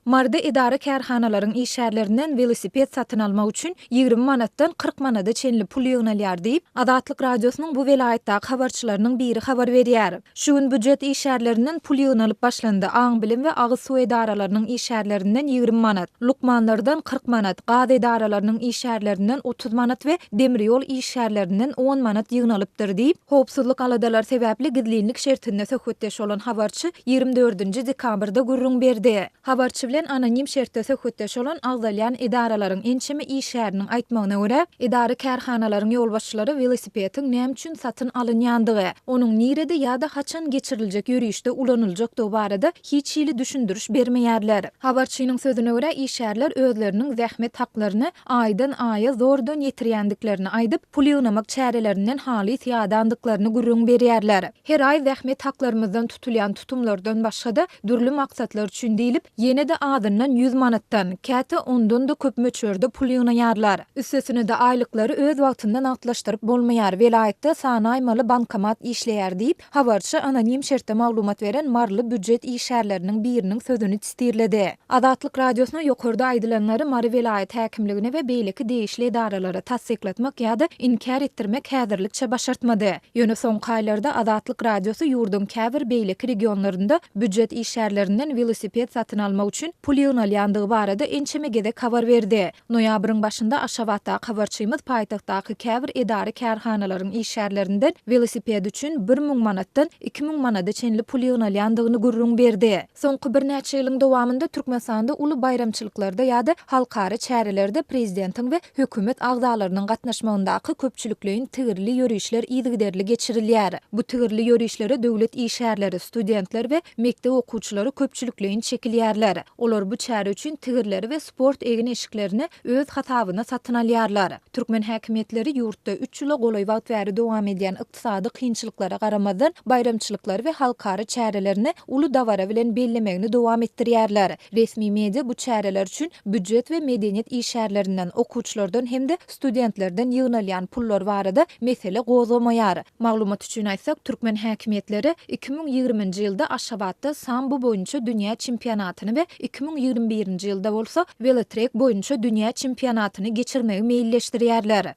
Marda idare kärhanalaryň işärlerinden velosiped satyn almak üçin 20 manatdan 40 manata çenli pul ýygnalýar diýip Adatlyk radiosynyň bu welaýatdaky habarçylarynyň biri habar berýär. Şu gün büdjet işärlerinden pul ýygnalyp başlandy. Aň bilim we agyz suw edaralarynyň işärlerinden 20 manat, lukmanlardan 40 manat, gaz edaralarynyň işärlerinden 30 manat we demir ýol işärlerinden 10 manat ýygnalypdyr diýip howpsuzlyk aladalar sebäpli gizlinlik şertinde söhbetdeş bolan habarçy 24 dekabrda gurrun berdi. Habarçy bilen anonim şertde söhbetdeş bolan agzalyan edaralaryň ençemi işäriniň aýtmagyna görä, idare kärhanalaryň ýolbaşçylary velosipediň näme üçin satyn alynýandygy, onuň nirede ýa-da haçan geçiriljek ýürüýüşde ulanıljak dogy barada hiç ýyly düşündürüş bermeýärler. Habarçynyň sözüne görä işärler özleriniň zähmet haklaryny aýdan aýa zordan ýetirýändiklerini aýdyp, pul ýygnamak çärelerinden haly ýadandyklaryny gurrun berýärler. Her aý zähmet haklarymyzdan tutulýan tutumlardan başga-da dürli maksatlar üçin diýilip, ýene de adyndan 100 manatdan, käte ondan da köp möçberde pul ýygnaýarlar. Üstesine de aýlyklary öz wagtyndan atlaşdyryp bolmaýar. Welaýatda sany aýmaly bankomat işleýär diýip habarçy anonim şertde maglumat beren marly büdjet işärleriniň biriniň sözüni tistirledi. Adatlyk radiosyna ýokarda aýdylanlary Mary welaýat häkimligine we beýleki değişli edaralara tasdiklatmak ýa-da inkar etdirmek häzirlikçe başartmady. Ýöne soňky aýlarda Adatlyk radiosy ýurdun käbir beýleki regionlarynda büdjet işärlerinden velosiped satyn almak üçin pul ýygnalýandygy barada ençeme gedek habar berdi. Noýabryň başynda Aşgabatda habarçymyz paýtagtdaky käbir edary kärhanalaryň işärlerinden velosiped üçin 1000 manatdan 2000 manata çenli pul ýygnalýandygyny gurrun berdi. Soňky bir näçe ýylyň dowamında Türkmenistanda uly bayramçylyklarda ýa-da halkary çärelerde prezidentiň we hökümet agzalarynyň gatnaşmagyndaky köpçülikliň tigirli ýörüşler ýygyderli geçirilýär. Bu tigirli ýörüşlere döwlet işärleri, studentler we mekdep okuwçylary köpçülikliň çekilýärler. Olar bu çäre üçin tigirleri we sport egin eşiklerini öz hasabyna satyn alýarlar. Türkmen häkimetleri ýurtda 3 ýyla golay wagt bäri dowam edýän ykdysady kynçylyklara garamazdan bayramçylyklar we halkary çärelerini uly dawara bilen bellemegini dowam etdirýärler. Resmi media bu çäreler üçin büdjet we medeniýet işärlerinden, okuwçylardan hem de studentlerden ýygnalýan pullar barada mesele gozamaýar. Maglumat üçin aýtsak, Türkmen häkimetleri 2020-nji ýylda Aşgabatda sambo boýunça dünýä çempionatyny we 2021-nji ýylda bolsa velotrek boýunça dünýä çempionatyny geçirmegi meýilleşdirýärler.